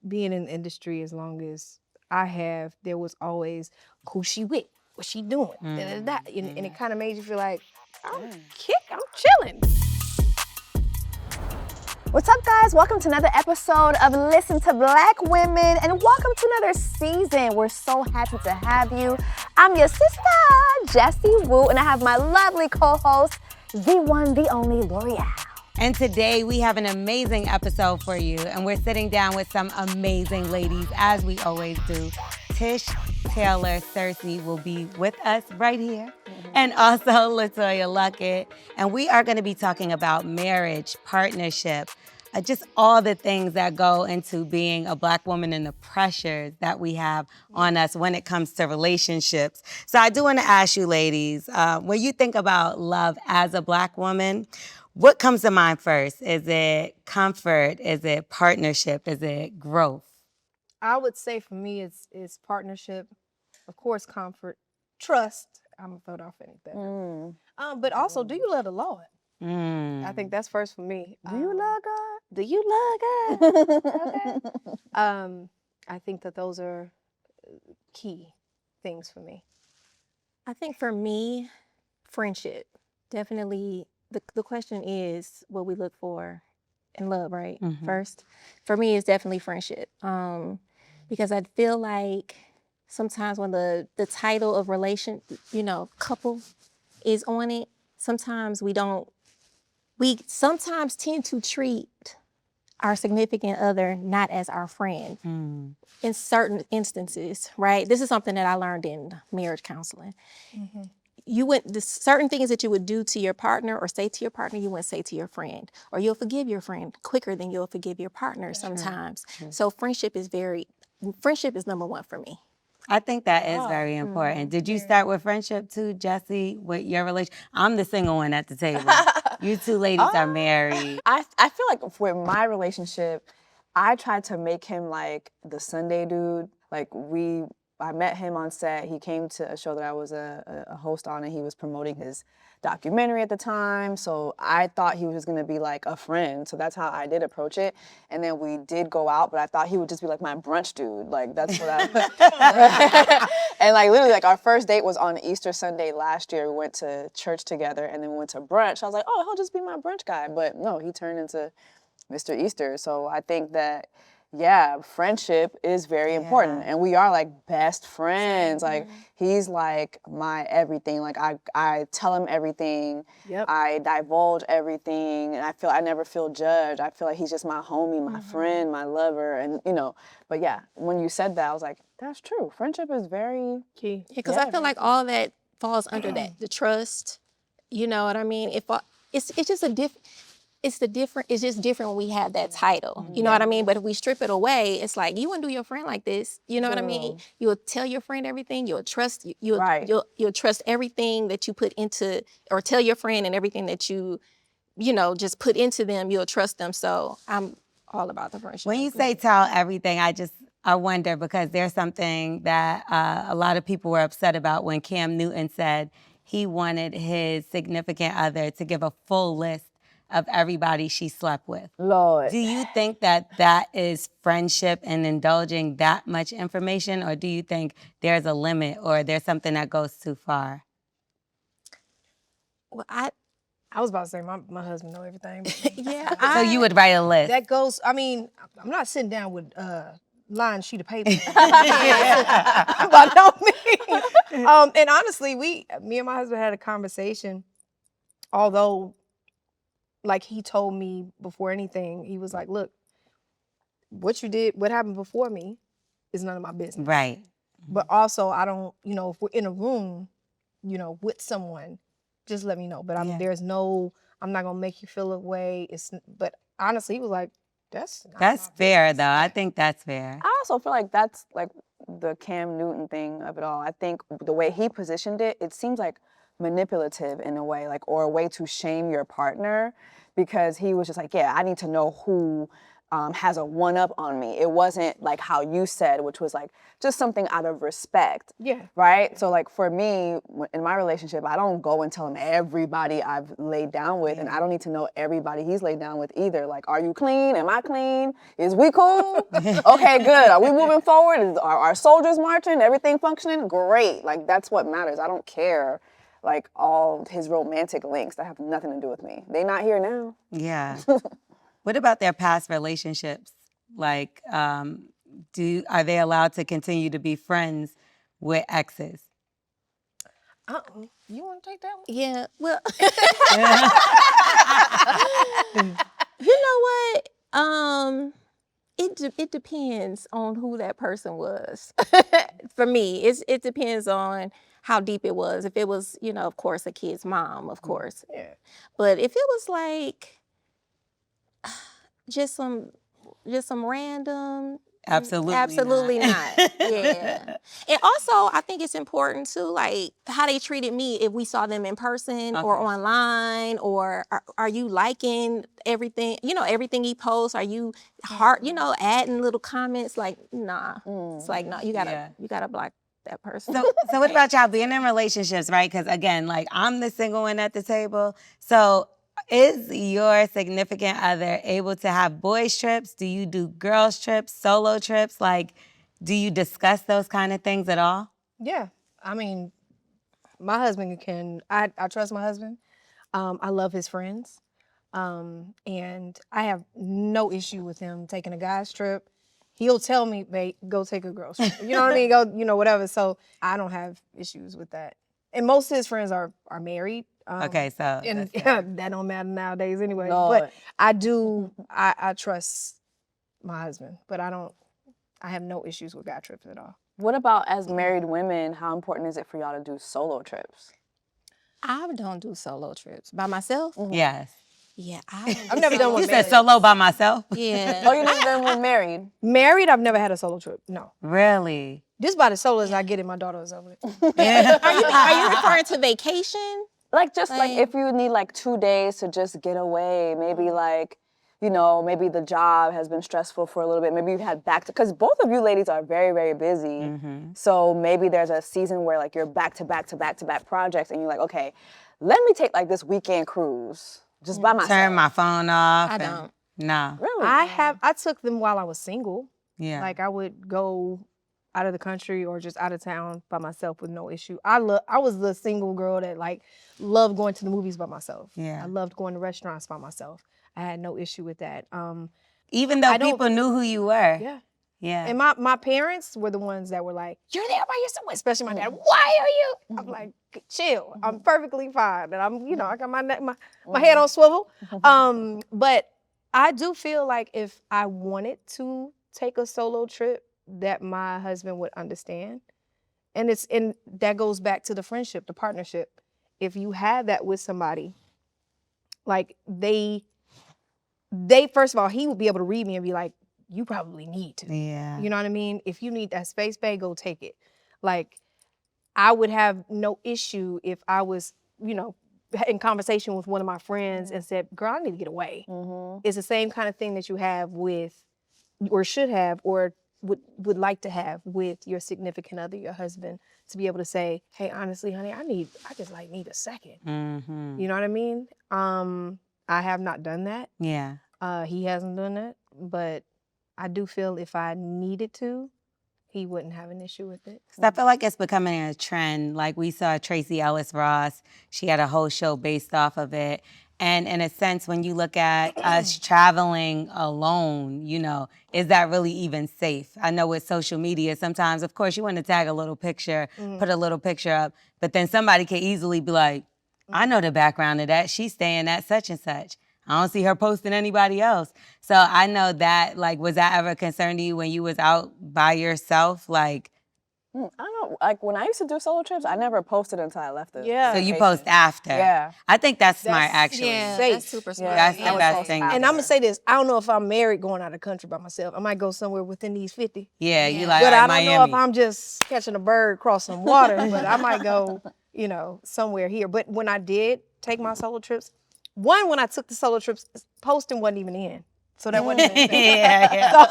being in the industry as long as I have, there was always who she with, what she doing, and it kind of made you feel like I'm chilling. What's up, guys? Welcome to another episode of Listen to Black Women, and welcome to another season. We're so happy to have you. I'm your sister, Jessie Woo, and I have my lovely co-host, the one, the only L'Oreal. And today we have an amazing episode for you, and we're sitting down with some amazing ladies, as we always do. Tish, Taylor, Cercee will be with us right here, and also LeToya, Luckett. And we are going to be talking about marriage, partnership, just all the things that go into being a Black woman and the pressures that we have on us when it comes to relationships. So I do want to ask you ladies, when you think about love as a Black woman, what comes to mind first? Is it comfort? Is it partnership? Is it growth? I would say for me, it's partnership, of course, comfort, trust. I'm gonna vote off anything. But also, do you love the Lord? I think that's first for me. Do you love God? Do you love God? Okay. I think that those are key things for me. I think for me, friendship. Definitely, the question is what we look for in love, right? First, for me, it's definitely friendship. Because I feel like sometimes when the title of couple is on it, sometimes we sometimes tend to treat our significant other not as our friend in certain instances, right? This is something that I learned in marriage counseling. Certain things that you would do to your partner or say to your partner, you wouldn't say to your friend. Or you'll forgive your friend quicker than you'll forgive your partner sometimes. So friendship is number one for me. I think that is very important. Did you start with friendship too, Jessie, with your relation? I'm the single one at the table. You two ladies are married. I feel like with my relationship, I tried to make him like the Sunday dude. I met him on set. He came to a show that I was a host on, and he was promoting his documentary at the time. So I thought he was going to be like a friend. So that's how I did approach it. And then we did go out, but I thought he would just be like my brunch dude. Like that's what I. And like literally, like our first date was on Easter Sunday last year. We went to church together, and then we went to brunch. I was like, oh, he'll just be my brunch guy. But no, he turned into Mr. Easter. So I think that. Yeah, friendship is very important, and we are like best friends. Like he's like my everything. Like I tell him everything. I divulge everything, and I never feel judged. I feel like he's just my homie, my friend, my lover, and But yeah, when you said that, I was like, that's true. Friendship is very Key. Because I feel like all that falls under that. The trust, you know what I mean? It's just a different. It's just different when we have that title. You know what I mean? But if we strip it away, it's like you wouldn't do your friend like this. You know what I mean? You'll tell your friend everything. You'll trust. You'll trust everything that you put into, or tell your friend and everything that you just put into them. You'll trust them. So I'm all about the friendship. When you say tell everything, I wonder because there's something that a lot of people were upset about when Cam Newton said he wanted his significant other to give a full list of everybody she slept with. Lord. Do you think that is friendship and indulging that much information, or do you think there's a limit or there's something that goes too far? Well, I was about to say my husband know everything. But so you would write a list. That goes. I mean, I'm not sitting down with line sheet of paper. By no means. And honestly, me and my husband had a conversation. Although, like he told me before anything, he was like, "Look, what happened before me, is none of my business." Right. But also, I don't, if we're in a room, with someone, just let me know. But I'm not gonna make you feel a way. But honestly, he was like, That's fair, though. I think that's fair. I also feel like that's like the Cam Newton thing of it all. I think the way he positioned it, it seems like manipulative in a way, like, or a way to shame your partner, because he was just like, yeah, I need to know who has a one-up on me. It wasn't like how you said, which was like just something out of respect. Yeah. Right? So like for me, in my relationship, I don't go and tell him everybody I've laid down with, and I don't need to know everybody he's laid down with either. Like, are you clean? Am I clean? Is we cool? Okay, good. Are we moving forward? Are our soldiers marching? Everything functioning? Great. Like, that's what matters. I don't care, like, all his romantic links that have nothing to do with me. They not here now. Yeah. What about their past relationships? Like, are they allowed to continue to be friends with exes? You want to take that one? Yeah, well, you know what? It depends on who that person was. For me, it depends on how deep it was. If it was, of course, a kid's mom, of course. Yeah. But if it was like just some random. Absolutely not. Yeah. And also, I think it's important too, like how they treated me if we saw them in person or online, or are you liking everything, everything he posts? Are you adding little comments? Like, nah. It's like, no, you gotta block that person. So what about y'all being in relationships, right? Because again, like I'm the single one at the table. So is your significant other able to have boys trips? Do you do girls trips, solo trips? Like, do you discuss those kind of things at all? Yeah. I mean, my husband I trust my husband. I love his friends. And I have no issue with him taking a guy's trip. He'll tell me, babe, go take a girl's trip. You know what I mean? Go, whatever. So I don't have issues with that. And most of his friends are married. Okay, so and that don't matter nowadays anyway. No. But I do. I trust my husband, but I have no issues with guy trips at all. What about as married women, how important is it for y'all to do solo trips? I don't do solo trips by myself. Yes. Yeah, I've never done one. You said solo by myself? Yeah. Oh, you never done one married? Married, I've never had a solo trip. No. Really? This about as solo as I get it. My daughter is over it. Are you referring to vacation? Like just like if you need like 2 days to just get away, maybe like, maybe the job has been stressful for a little bit. Maybe you've had because both of you ladies are very, very busy. Mm-hmm. So maybe there's a season where like you're back to back to back to back projects and you're like, okay, let me take like this weekend cruise just by myself. Turn my phone off. I don't. No. Really? I took them while I was single. Yeah. Like I would go out of the country or just out of town by myself with no issue. I was the single girl that like loved going to the movies by myself. Yeah. I loved going to restaurants by myself. I had no issue with that. Even though people knew who you were. Yeah. Yeah. And my parents were the ones that were like, "You're there by yourself," especially my dad. "Why are you?" I'm like, "Chill. I'm perfectly fine." And I'm, I got my head on swivel. But I do feel like if I wanted to take a solo trip, that my husband would understand. And that goes back to the friendship, the partnership. If you have that with somebody, like they first of all, he would be able to read me and be like, you probably need to. Yeah. You know what I mean? If you need that space, babe, go take it. Like, I would have no issue if I was, in conversation with one of my friends and said, girl, I need to get away. Mm-hmm. It's the same kind of thing that you have with, or should have, or would like to have with your significant other, your husband, to be able to say, hey, honestly, honey, I just need a second. Mm-hmm. You know what I mean? I have not done that. Yeah. He hasn't done that, but I do feel if I needed to, he wouldn't have an issue with it. So I feel like it's becoming a trend. Like we saw Tracee Ellis Ross, she had a whole show based off of it. And in a sense, when you look at us traveling alone, is that really even safe? I know with social media, sometimes, of course, you want to tag a little picture, put a little picture up, but then somebody can easily be like, I know the background of that. She's staying at such and such. I don't see her posting anybody else. So I know that, like, was that ever a concern to you when you was out by yourself? Like, I don't know. Like, when I used to do solo trips, I never posted until I left it. Yeah. so you post after. Yeah. I think that's smart, actually. Yeah, Safe. that's super smart. That's the I would best post thing. after. And I'm going to say this. I don't know if I'm married going out of the country by myself. I might go somewhere within these 50. Yeah, you Yeah. like, But all I right, don't Miami. know if I'm just catching a bird crossing water, but I might go, somewhere here. But when I did take my solo trips, when I took the solo trips, posting wasn't even in. So that wasn't yeah. so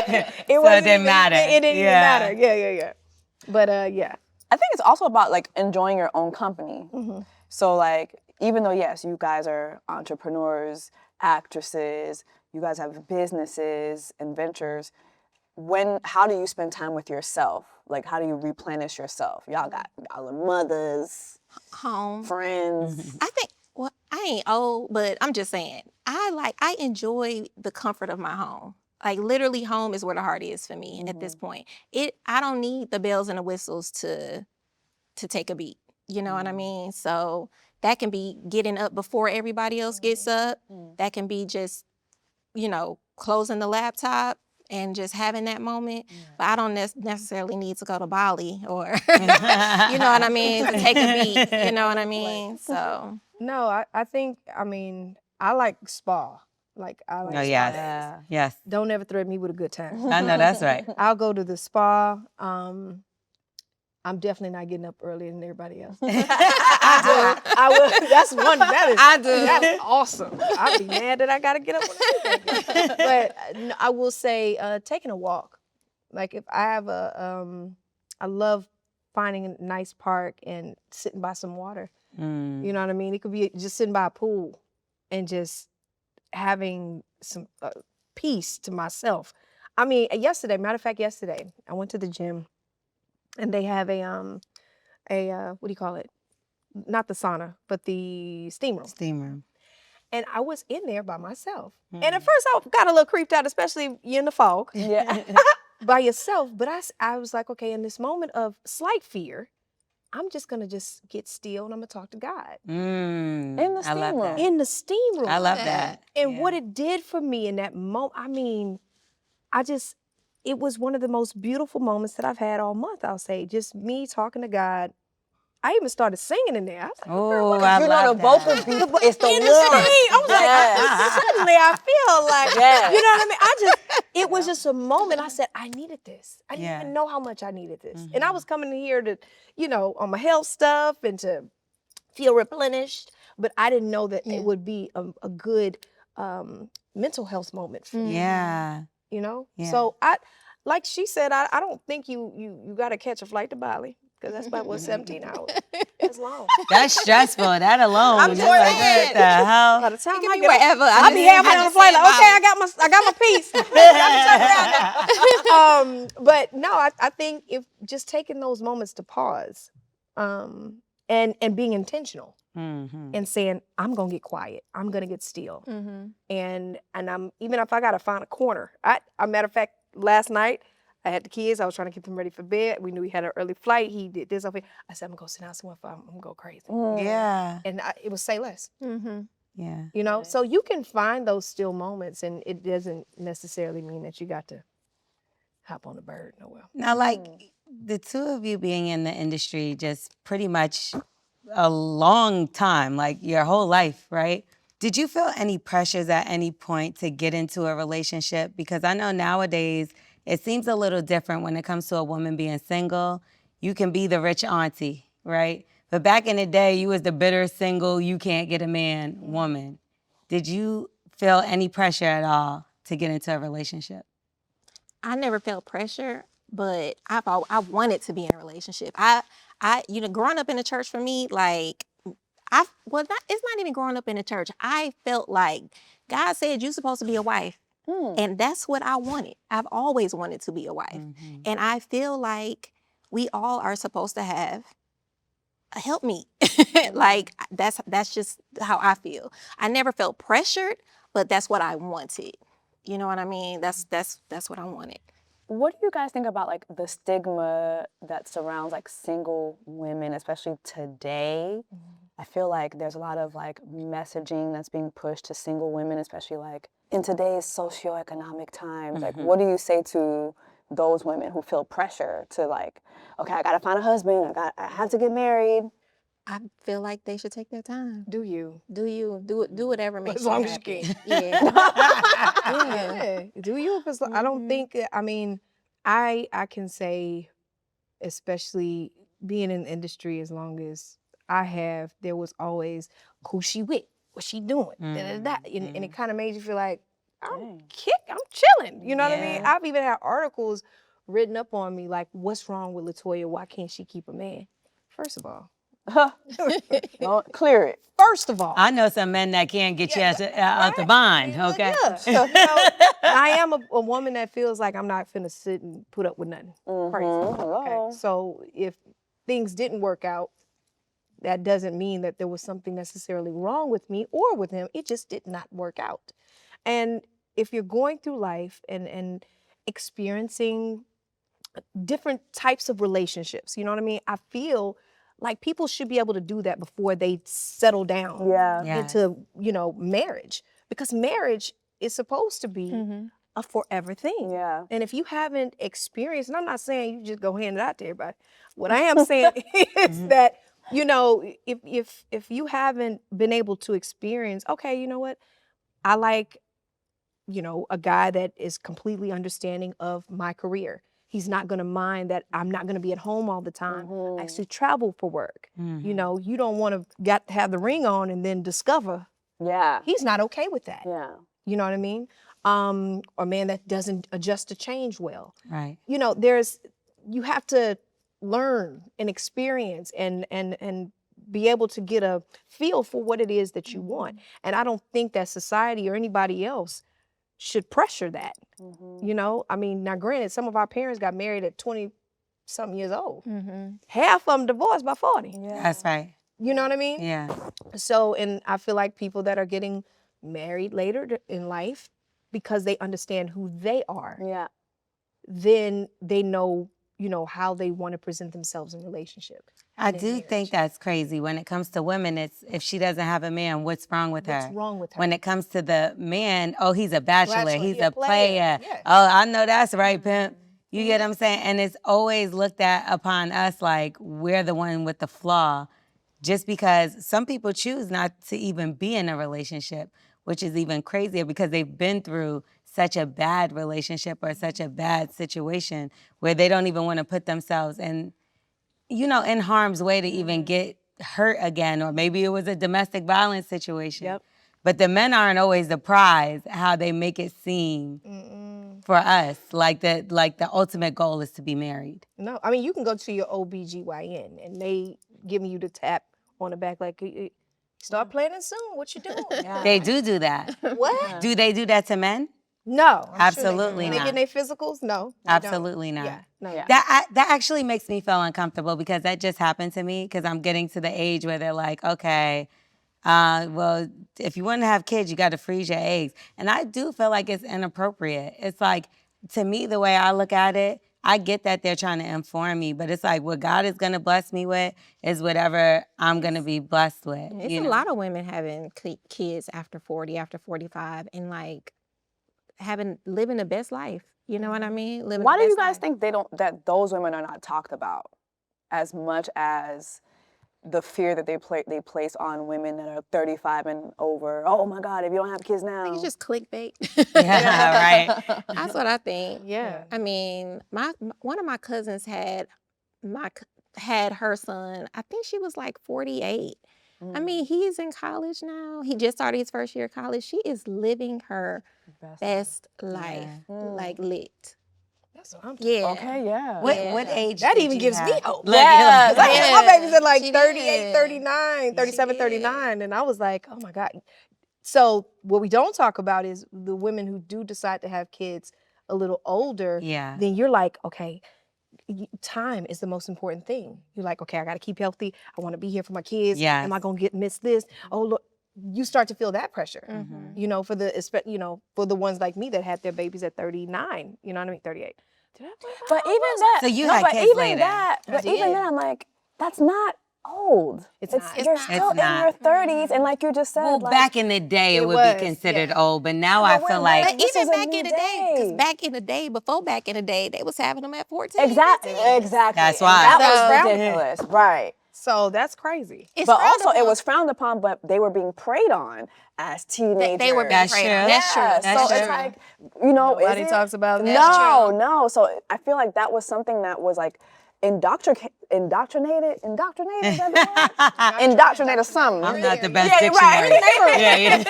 it So wasn't it didn't matter. It didn't even Yeah. matter. Yeah. But yeah. I think it's also about like enjoying your own company. Mm-hmm. So like, even though yes, you guys are entrepreneurs, actresses, you guys have businesses and ventures, how do you spend time with yourself? Like, how do you replenish yourself? Y'all are mothers, Home. friends. I think, well, I ain't old, but I'm just saying, I enjoy the comfort of my home. Like literally home is where the heart is for me at this point. I don't need the bells and the whistles to take a beat. You know what I mean? So that can be getting up before everybody else gets up. That can be just, closing the laptop and just having that moment. But I don't necessarily need to go to Bali or, you know what I mean, to take a beat. You know what I mean? So. No, I think, I like spa. Like, I like Oh, spa yes. days. Yes. Don't ever threaten me with a good time. I know that's right. I'll go to the spa. I'm definitely not getting up earlier than everybody else. I will. That's one. That's awesome. I'd be mad that I gotta get up when I do that. But I will say, taking a walk. Like if I have I love finding a nice park and sitting by some water. You know what I mean? It could be just sitting by a pool and just having some peace to myself. Yesterday, matter of fact, yesterday I went to the gym. And they have a what do you call it? Not the sauna, but the steam room. Steam room. And I was in there by myself. And at first I got a little creeped out, especially in the fog. Yeah. By yourself. But I was like, okay, in this moment of slight fear, I'm just gonna just get still and I'm gonna talk to God. In the steam room. That. In the steam room. I love that. And what it did for me in that moment, it was one of the most beautiful moments that I've had all month, I'll say. Just me talking to God. I even started singing in there. I was like, Oh, I You love know the vocals be, it's the in one. the stage. I was Yes. like, suddenly I feel like, Yes. you know what I mean? It was just a moment. I said, I needed this. I didn't even know how much I needed this. And I was coming in here to, on my health stuff and to feel replenished, but I didn't know that it would be a good mental health moment for me. Yeah. Yeah. So like she said, I don't think you got to catch a flight to Bali because that's about 17 hours. That's long. That's stressful. That alone. I'm You're just like, saying. what the hell? By the time It I can be get wherever. I'll be halfway on the flight. Like, okay, I got my piece. But no, I think if just taking those moments to pause, and being intentional. And saying, I'm gonna get quiet. I'm gonna get still. And I'm even if I gotta find a corner. A matter of fact, last night I had the kids. I was trying to get them ready for bed. We knew he had an early flight. He did this over here. I said, I'm gonna go sit down somewhere. I'm gonna go crazy. Yeah. And it was say less. Yeah. So you can find those still moments, and it doesn't necessarily mean that you got to hop on the bird. No, well. Now, like the two of you being in the industry, just pretty much a long time, like your whole life, right? Did you feel any pressures at any point to get into a relationship? Because I know nowadays it seems a little different when it comes to a woman being single. You can be the rich auntie, right? But back in the day, you was the bitter single, you can't get a man woman. Did you feel any pressure at all to get into a relationship? I never felt pressure, but I wanted to be in a relationship. Growing up in the church for me, like, it's not even growing up in the church. I felt like God said you're supposed to be a wife. And that's what I wanted. I've always wanted to be a wife. And I feel like we all are supposed to have a helpmeet. Like, that's just how I feel. I never felt pressured, but that's what I wanted. You know what I mean? That's what I wanted. What do you guys think about like the stigma that surrounds like single women, especially today? I feel like there's a lot of like messaging that's being pushed to single women, especially like in today's socioeconomic times. Like, what do you say to those women who feel pressure to like, okay, I gotta find a husband, I have to get married? I feel like they should take their time. Do you? Do whatever makes As long you as you happy. can. Yeah. Do you? Because I don't think, I can say, especially being in the industry as long as I have, there was always, who she with? What she doing? And it kind of made you feel like, I'm chilling. You know what I mean? Yeah. I've even had articles written up on me like, what's wrong with LeToya? Why can't she keep a man? First of all. Well, clear it. First of all. I know some men that can't get you out the bond, okay? Yeah. I am a woman that feels like I'm not finna sit and put up with nothing crazy. Hello. Okay? So if things didn't work out, that doesn't mean that there was something necessarily wrong with me or with him. It just did not work out. And if you're going through life and experiencing different types of relationships, you know what I mean? I feel like people should be able to do that before they settle down Yeah. into, marriage. Because marriage is supposed to be a forever thing. Yeah. And if you haven't experienced, and I'm not saying you just go hand it out to everybody. What I am saying is that, if you haven't been able to experience, okay, you know what? I like, a guy that is completely understanding of my career. He's not going to mind that I'm not going to be at home all the time. I actually travel for work. You don't want to have the ring on and then discover Yeah. he's not okay with that. Yeah. You know what I mean? Or a man that doesn't adjust to change well. Right. You have to learn and experience and be able to get a feel for what it is that you want. And I don't think that society or anybody else should pressure that. I mean, now granted, some of our parents got married at 20-something years old. Half of them divorced by 40. Yeah. That's right. You know what I mean? Yeah. So, and I feel like people that are getting married later in life because they understand who they are, Yeah. then they know, how they want to present themselves in relationship. I in do marriage. think that's crazy. When it comes to women, it's if she doesn't have a man, what's wrong with her? What's wrong with her? When it comes to the man, oh, he's a bachelor, he's yeah, a player. yeah. Oh, I know that's right, pimp. You get what I'm saying? And it's always looked at upon us like we're the one with the flaw, just because some people choose not to even be in a relationship, which is even crazier because they've been through such a bad relationship or such a bad situation where they don't even want to put themselves in harm's way to even get hurt again, or maybe it was a domestic violence situation. Yep. But the men aren't always the prize, how they make it seem for us. Like the ultimate goal is to be married. No, I mean, you can go to your OBGYN and they giving you the tap on the back like, start planning soon. What you doing? They do that. What? Do they do that to men? No. I'm Absolutely sure they not. When they get their physicals, no. they Absolutely don't. not. Yeah. No. Yeah. That actually makes me feel uncomfortable because that just happened to me because I'm getting to the age where they're like, okay, well, if you want to have kids, you got to freeze your eggs. And I do feel like it's inappropriate. It's like, to me, the way I look at it, I get that they're trying to inform me, but it's like what God is going to bless me with is whatever I'm going to be blessed with. It's a lot of women having kids after 40, after 45, and like living the best life. You know what I mean? Living Why the do you best guys think that those women are not talked about as much as the fear that they place on women that are 35 and over? Oh my God, if you don't have kids now. I think it's just clickbait. Yeah, right. That's what I think. Yeah. I mean, one of my cousins had her son. I think she was like 48. I mean, he's in college now. He just started his first year of college. She is living her best life, like lit. That's what I'm talking Yeah. Okay, yeah. What age That did even you gives me have? hope. Yeah, My baby's at like She 38, did. 39, 37, 39. And I was like, oh my God. So what we don't talk about is the women who do decide to have kids a little older. Yeah. Then you're like, okay, time is the most important thing. You're like, okay, I got to keep healthy. I want to be here for my kids. Yes. Am I going to miss this? Oh, look. You start to feel that pressure, for the ones like me that had their babies at 39, you know what I mean, 38. But even that, So you had kids later. But even then, I'm like, that's not old. It's not. You're It's still in not. your 30s, and like you just said, Well, like, back in the day, it would was, be considered yeah. old, but now I feel like But This even is a back new in the day, because day. back in the day, before back in the day, they was having them at 14. exactly. 15. That's And why. that So- was ridiculous, right? So that's crazy. It's But frowned also, it upon. was frowned upon, but they were being preyed on as teenagers. They were being That's preyed true. on. That's true. Yeah, That's so it's true. like, is Nobody it? talks about that. No. So I feel like that was something that was like, indoctrinated, is that the word? Indoctrinated something. I'm not the best Yeah, dictionary. right. Yeah.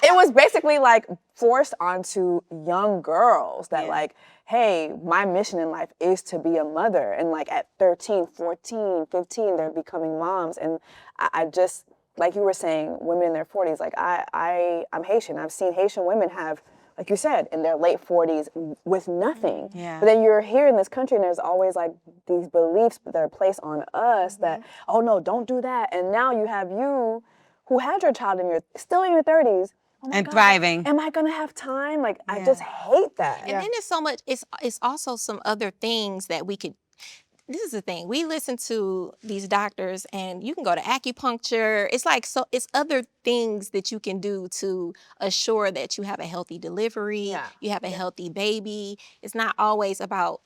It was basically like forced onto young girls that Yeah. like, hey, my mission in life is to be a mother. And like at 13, 14, 15, they're becoming moms. And I just, like you were saying, women in their 40s, like I'm Haitian. I've seen Haitian women have, like you said, in their late 40s with nothing. Yeah. But then you're here in this country and there's always like these beliefs that are placed on us that, oh no, don't do that. And now you have you who had your child still in your 30s. Oh my And God, thriving. Am I gonna have time? Like I just hate that. And then there's so much, it's also some other things that we could, this is the thing, we listen to these doctors and you can go to acupuncture. It's like, so it's other things that you can do to assure that you have a healthy delivery, you have a healthy baby. It's not always about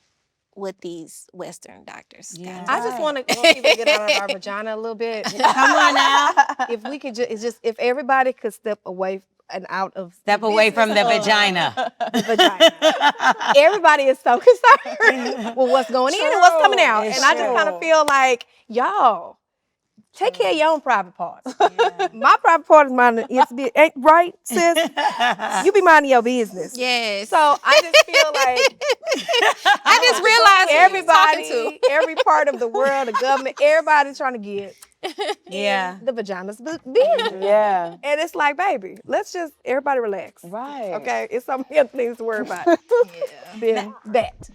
what these Western doctors got to I just want people to get out of our vagina a little bit. Come on now. If we could if everybody could step away and out of Step away from the vagina. the vagina. Everybody is so concerned with what's going in and what's coming out. It's And I just kind of feel like, y'all, take care of your own private parts. My private part is mine. Ain't right, sis? You be minding your business. Yes. So I just feel like I just realized everybody, every part of the world, the government, everybody's trying to get the vagina's business. Yeah. And it's like, baby, let's just everybody relax. Right. Okay, it's some other things to worry about. Then that.